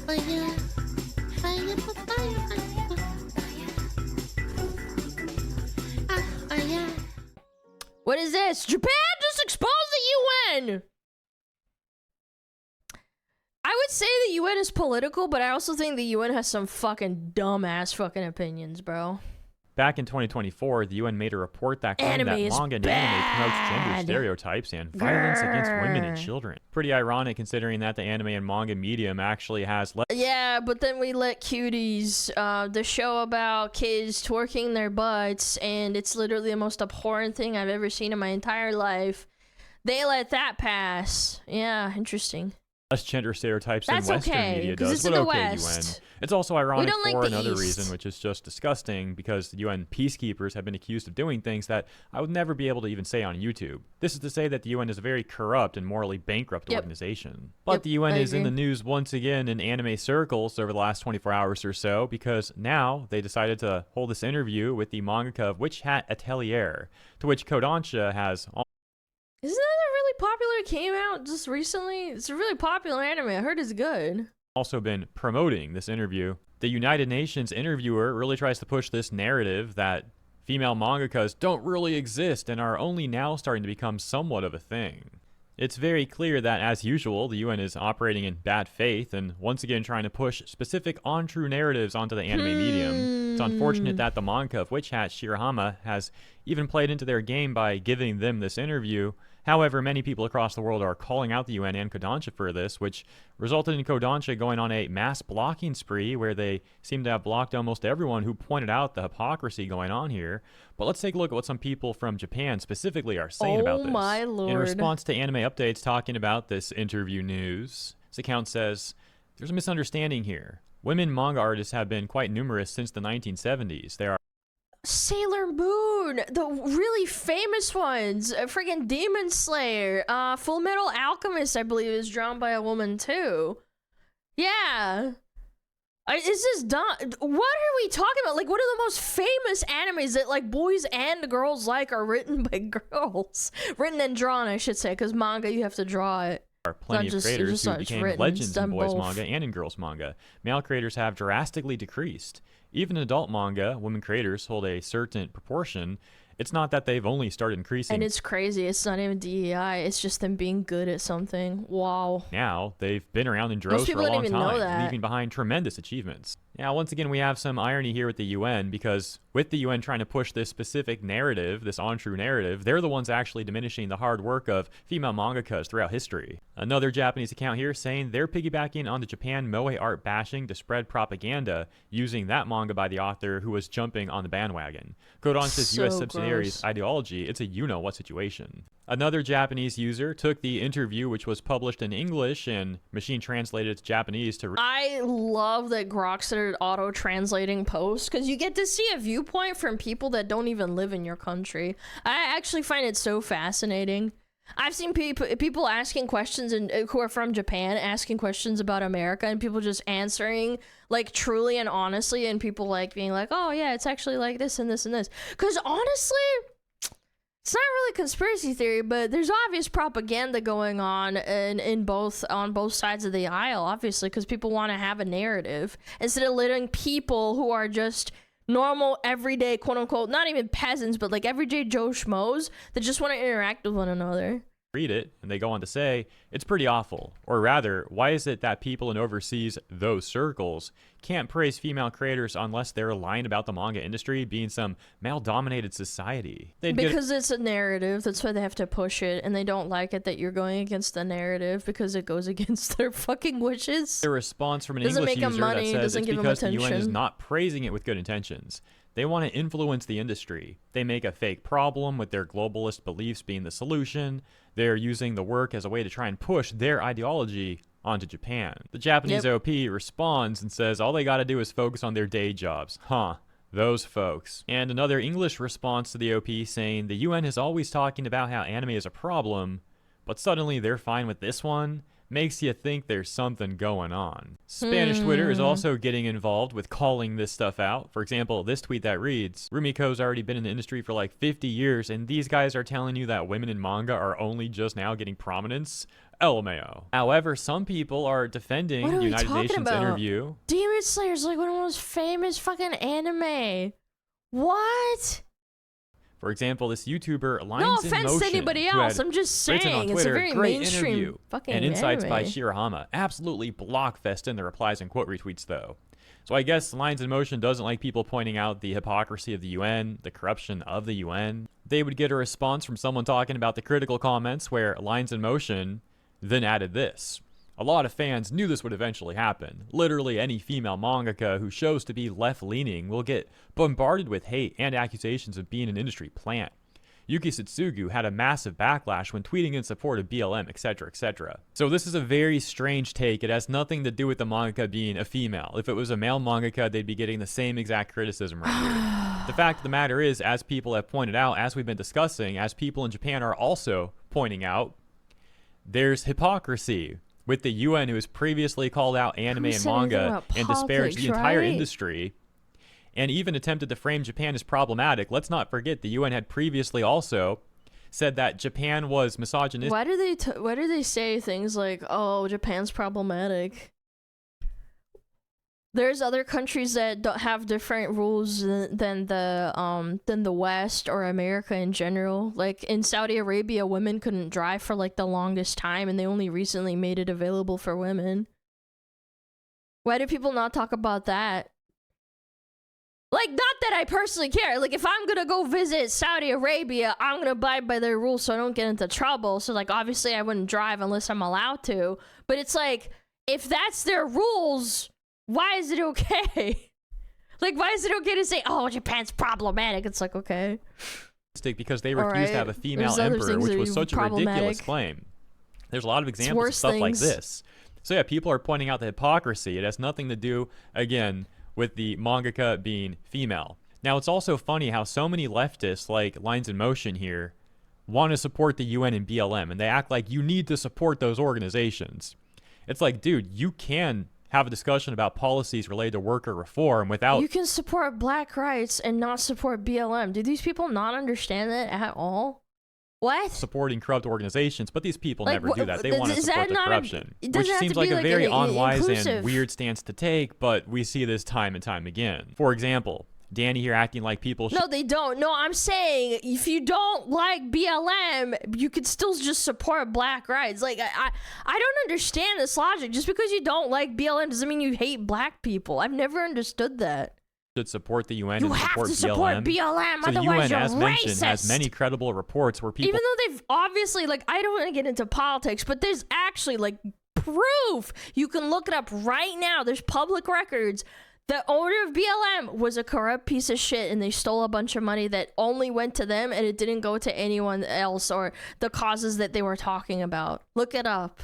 Fire. Fire for fire. Fire. What is this? Japan just exposed the UN! I would say the UN is political, but I also think the UN has some fucking dumbass fucking opinions, bro. Back in 2024, the UN made a report that claimed Anime that is manga and bad. anime promotes gender stereotypes and violence against women and children. Pretty ironic considering that the anime and manga medium actually has Yeah, but then we let Cuties, the show about kids twerking their butts, and it's literally the most abhorrent thing I've ever seen in my entire life. They let that pass. Yeah, interesting. less gender stereotypes That's than Western okay, media 'cause does, it's but in the okay, West. UN. It's also ironic don't like for the another East. reason, which is just disgusting, because the UN peacekeepers have been accused of doing things that I would never be able to even say on YouTube. This is to say that the UN is a very corrupt and morally bankrupt organization. But the UN is in the news once again in anime circles over the last 24 hours or so, because now they decided to hold this interview with the mangaka of Witch Hat Atelier, to which Kodansha has... Isn't that a really popular? It came out just recently. It's a really popular anime. I heard it's good. Also been promoting this interview. The United Nations interviewer really tries to push this narrative that female mangakas don't really exist and are only now starting to become somewhat of a thing. It's very clear that, as usual, the UN is operating in bad faith and once again trying to push specific untrue narratives onto the anime medium. It's unfortunate that the manga of Witch Hat Shirahama has even played into their game by giving them this interview. However, many people across the world are calling out the UN and Kodansha for this, which resulted in Kodansha going on a mass blocking spree where they seem to have blocked almost everyone who pointed out the hypocrisy going on here. But let's take a look at what some people from Japan specifically are saying about this. Oh my lord. In response to anime updates talking about this interview news, this account says, "There's a misunderstanding here. Women manga artists have been quite numerous since the 1970s. There are Sailor Moon, the really famous ones, friggin' Demon Slayer, Full Metal Alchemist, I believe, is drawn by a woman too. Yeah. Is this done? What are we talking about? Like, what are the most famous animes that, like, boys and girls like are written by girls? Written and drawn, I should say, because manga, you have to draw it. There are plenty of creators who became legends in boys manga and in girls manga. Male creators have drastically decreased. Even in adult manga, women creators hold a certain proportion. It's not that they've only started increasing. And it's crazy. It's not even DEI. It's just them being good at something. Wow. Now, they've been around in droves for a long time, leaving behind tremendous achievements. Now, once again, we have some irony here with the UN, because with the UN trying to push this specific narrative, this untrue narrative, they're the ones actually diminishing the hard work of female mangakas throughout history. Another Japanese account here saying they're piggybacking on the Japan moe art bashing to spread propaganda, using that manga by the author who was jumping on the bandwagon. Kodansha's US subsidiary's ideology, it's a you-know-what situation. Another Japanese user took the interview, which was published in English and machine translated to Japanese to... I love that Grok started auto-translating posts, because you get to see a viewpoint from people that don't even live in your country. I actually find it so fascinating. I've seen people asking questions and who are from Japan asking questions about America, and people just answering like truly and honestly, and people like being like, oh yeah, it's actually like this and this and this. Because honestly, it's not really conspiracy theory, but there's obvious propaganda going on on both sides of the aisle, obviously, because people want to have a narrative instead of letting people who are just normal, everyday, quote unquote, not even peasants, but like everyday Joe Schmoes that just want to interact with one another. Read it, and they go on to say, it's pretty awful. Or rather, why is it that people in overseas, those circles, can't praise female creators unless they're lying about the manga industry being some male-dominated society? Because it's a narrative, that's why they have to push it, and they don't like it that you're going against the narrative because it goes against their fucking wishes. A response from an English user that says it's because the UN is not praising it with good intentions. They want to influence the industry. They make a fake problem with their globalist beliefs being the solution. They're using the work as a way to try and push their ideology onto Japan. The Japanese OP responds and says all they gotta do is focus on their day jobs. Huh. Those folks. And another English response to the OP saying the UN is always talking about how anime is a problem, but suddenly they're fine with this one? Makes you think there's something going on. Spanish Twitter is also getting involved with calling this stuff out. For example, this tweet that reads, Rumiko's already been in the industry for like 50 years, and these guys are telling you that women in manga are only just now getting prominence? LMAO. However, some people are defending What are the we United talking Nations about? interview. Demon Slayer's like one of the most famous fucking anime. What? For example, this YouTuber Lines No in offense Motion, to anybody who else. had I'm just written on saying it's a Twitter, very great mainstream interview, fucking and insights by anime. Shirahama absolutely blockfest in the replies and quote retweets though. So I guess Lines in Motion doesn't like people pointing out the hypocrisy of the UN, the corruption of the UN. They would get a response from someone talking about the critical comments where Lines in Motion then added this. A lot of fans knew this would eventually happen. Literally any female mangaka who shows to be left-leaning will get bombarded with hate and accusations of being an industry plant. Yuki Satsugu had a massive backlash when tweeting in support of BLM, etc., etc. So this is a very strange take. It has nothing to do with the mangaka being a female. If it was a male mangaka, they'd be getting the same exact criticism right here. The fact of the matter is, as people have pointed out, as we've been discussing, as people in Japan are also pointing out, there's hypocrisy with the UN, who has previously called out anime and manga and disparaged the entire industry, and even attempted to frame Japan as problematic. Let's not forget the UN had previously also said that Japan was misogynistic. Why do they say things like, "Oh, Japan's problematic"? There's other countries that don't have different rules than the West or America in general. Like in Saudi Arabia, women couldn't drive for like the longest time, and they only recently made it available for women. Why do people not talk about that? Like, not that I personally care. Like, if I'm gonna go visit Saudi Arabia, I'm gonna abide by their rules so I don't get into trouble. So, like, obviously I wouldn't drive unless I'm allowed to. But it's like, if that's their rules, why is it okay? Like, why is it okay to say, oh, Japan's problematic? It's like, okay. Because they refused to have a female emperor, which was such a ridiculous claim. There's a lot of examples of stuff like this. So, yeah, people are pointing out the hypocrisy. It has nothing to do, again, with the mangaka being female. Now, it's also funny how so many leftists, like Lines in Motion here, want to support the UN and BLM, and they act like you need to support those organizations. It's like, dude, you can have a discussion about policies related to worker reform without... You can support black rights and not support BLM. Do these people not understand that at all? What? Supporting corrupt organizations, but these people like, never do that. They want to support the corruption, which seems like a very unwise and weird stance to take, but we see this time and time again. For example, Danny here acting like people should... No, they don't. No, I'm saying if you don't like BLM, you could still just support black rights. Like, I don't understand this logic. Just because you don't like BLM doesn't mean you hate black people. I've never understood that. Should support the UN you and have support to support BLM, so the otherwise UN, you're as racist. mentioned, has many credible reports where people... Even though they've obviously, like, I don't want to get into politics, but there's actually, like, proof. You can look it up right now. There's public records. The owner of BLM was a corrupt piece of shit, and they stole a bunch of money that only went to them, and it didn't go to anyone else or the causes that they were talking about. Look it up.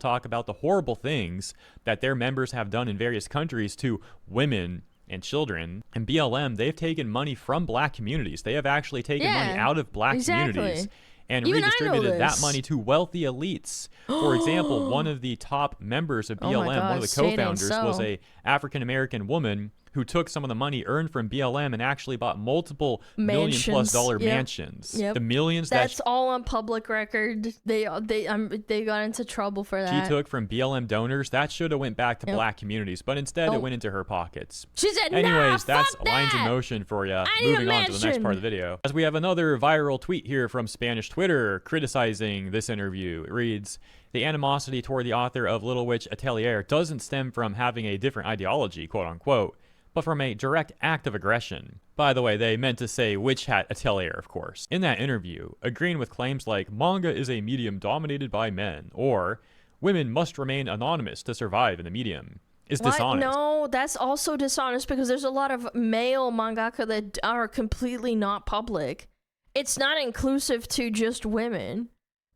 Talk about the horrible things that their members have done in various countries to women and children. And BLM, they've taken money from black communities. They have actually taken money out of black communities and redistributed that money to wealthy elites. For example, one of the top members of BLM, one of the co-founders, was a African-American woman who took some of the money earned from BLM and actually bought multiple $1 million+ mansions. The millions that's all on public record. They got into trouble for that. She took from BLM donors. That should have went back to black communities, but instead it went into her pockets. She said, anyways, nah, that's fuck Lines in that. Motion for you. Moving on to the next part of the video. As we have another viral tweet here from Spanish Twitter criticizing this interview. It reads, the animosity toward the author of Little Witch Atelier doesn't stem from having a different ideology, quote unquote, but from a direct act of aggression. By the way, they meant to say Witch Hat Atelier, of course. In that interview, agreeing with claims like manga is a medium dominated by men, or women must remain anonymous to survive in the medium, is dishonest. No, that's also dishonest because there's a lot of male mangaka that are completely not public. It's not inclusive to just women.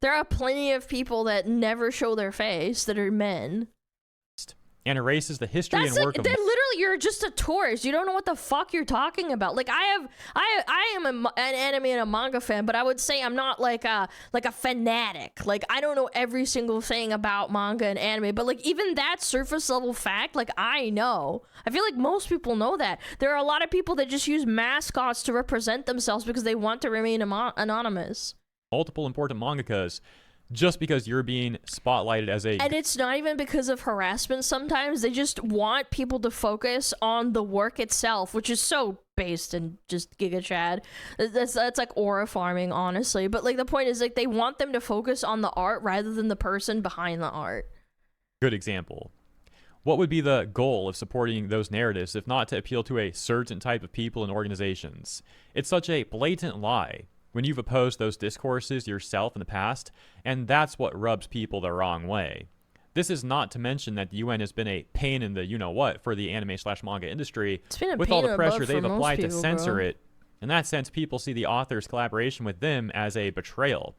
There are plenty of people that never show their face that are men. And erases the history and work of... Literally, you're just a tourist. You don't know what the fuck you're talking about. Like, I am an anime and a manga fan, but I would say I'm not like a fanatic. Like, I don't know every single thing about manga and anime, but like even that surface level fact, like I know. I feel like most people know that. There are a lot of people that just use mascots to represent themselves because they want to remain anonymous. Multiple important mangakas just because you're being spotlighted as a... And it's not even because of harassment sometimes. They just want people to focus on the work itself, which is so based in just Giga Chad. That's like aura farming, honestly. But like the point is, like, they want them to focus on the art rather than the person behind the art. Good example. What would be the goal of supporting those narratives if not to appeal to a certain type of people and organizations? It's such a blatant lie when you've opposed those discourses yourself in the past, and that's what rubs people the wrong way. This is not to mention that the UN has been a pain in the you-know-what for the anime/manga industry, with all the pressure they've applied to censor it. In that sense, people see the author's collaboration with them as a betrayal.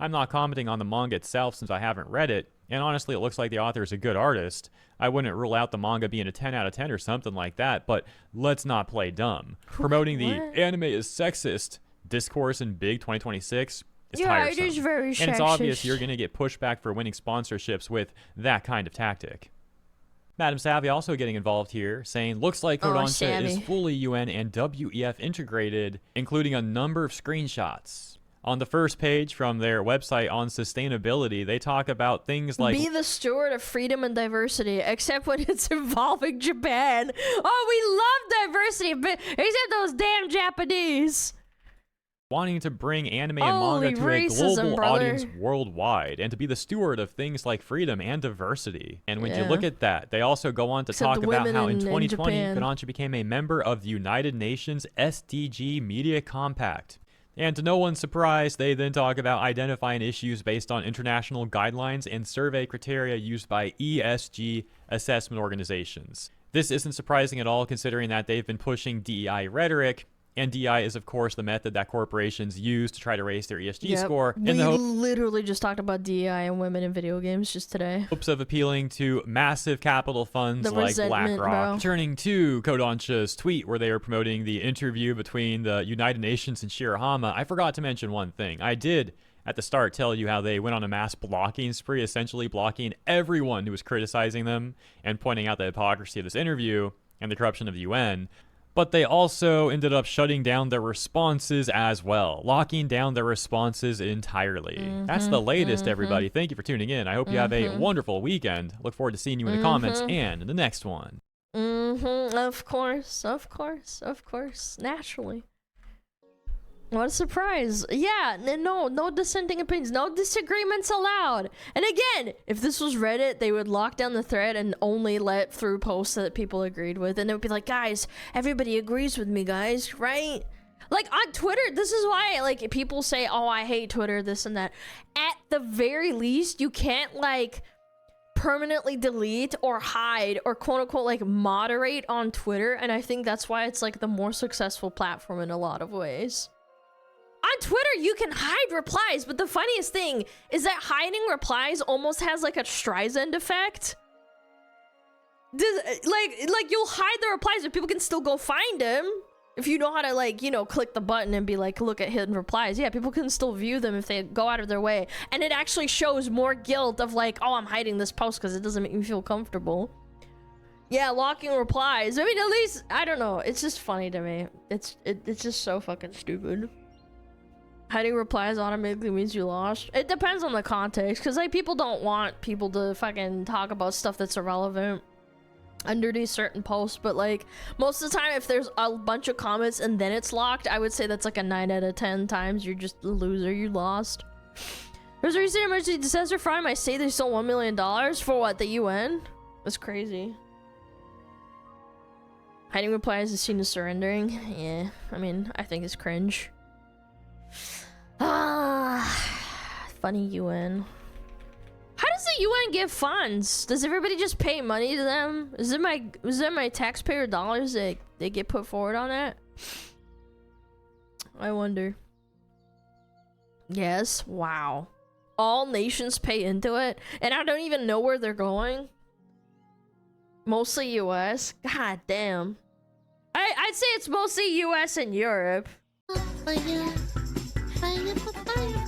I'm not commenting on the manga itself since I haven't read it, and honestly it looks like the author is a good artist. I wouldn't rule out the manga being a 10 out of 10 or something like that, but let's not play dumb. Promoting the anime is sexist discourse in big 2026 is tiresome. It is very and it's obvious you're going to get pushback for winning sponsorships with that kind of tactic. Madam Savvy also getting involved here, saying, looks like Kodansha is fully UN and WEF integrated, including a number of screenshots. On the first page from their website on sustainability, they talk about things like... Be the steward of freedom and diversity, except when it's involving Japan. Oh, we love diversity, but except those damn Japanese. Wanting to bring anime and manga to a global audience worldwide, and to be the steward of things like freedom and diversity. And when you look at that, they also go on to talk about how in 2020, Kodansha became a member of the United Nations SDG Media Compact. And to no one's surprise, they then talk about identifying issues based on international guidelines and survey criteria used by ESG assessment organizations. This isn't surprising at all, considering that they've been pushing DEI rhetoric, and DEI is, of course, the method that corporations use to try to raise their ESG score. We literally just talked about DEI and women in video games just today. Hopes of appealing to massive capital funds like BlackRock. Turning to Kodansha's tweet where they were promoting the interview between the United Nations and Shirahama, I forgot to mention one thing. I did, at the start, tell you how they went on a mass blocking spree, essentially blocking everyone who was criticizing them and pointing out the hypocrisy of this interview and the corruption of the UN. But they also ended up shutting down their responses as well, locking down their responses entirely. That's the latest, everybody. Thank you for tuning in. I hope you have a wonderful weekend. Look forward to seeing you in the comments and in the next one. Of course, naturally. What a surprise. Yeah, no dissenting opinions, no disagreements allowed. And again, if this was Reddit, they would lock down the thread and only let through posts that people agreed with. And it would be like, guys, everybody agrees with me, guys, right? Like on Twitter, this is why like people say, oh, I hate Twitter, this and that. At the very least, you can't like permanently delete or hide or quote unquote like moderate on Twitter. And I think that's why it's like the more successful platform in a lot of ways. On Twitter, you can hide replies, but the funniest thing is that hiding replies almost has like a Streisand effect. Like you'll hide the replies, but people can still go find them. If you know how to like, you know, click the button and be like, look at hidden replies. Yeah, people can still view them if they go out of their way. And it actually shows more guilt of like, oh, I'm hiding this post because it doesn't make me feel comfortable. Yeah, locking replies. I mean, at least, I don't know. It's just funny to me. It's just so fucking stupid. Hiding replies automatically means you lost. It depends on the context, because like people don't want people to fucking talk about stuff that's irrelevant underneath certain posts, but like most of the time if there's a bunch of comments and then it's locked, I would say that's like a 9 out of 10 times you're just a loser, you lost. There's a recent emergency disaster fund. I say they stole $1 million for what, the UN? That's crazy. Hiding replies is seen as surrendering. Yeah, I mean, I think it's cringe. Funny UN. How does the UN give funds? Does everybody just pay money to them? Is it my taxpayer dollars that they get put forward on that? I wonder. Yes, wow. All nations pay into it, and I don't even know where they're going. Mostly US. God damn. I'd say it's mostly US and Europe. Fire, fire, fire.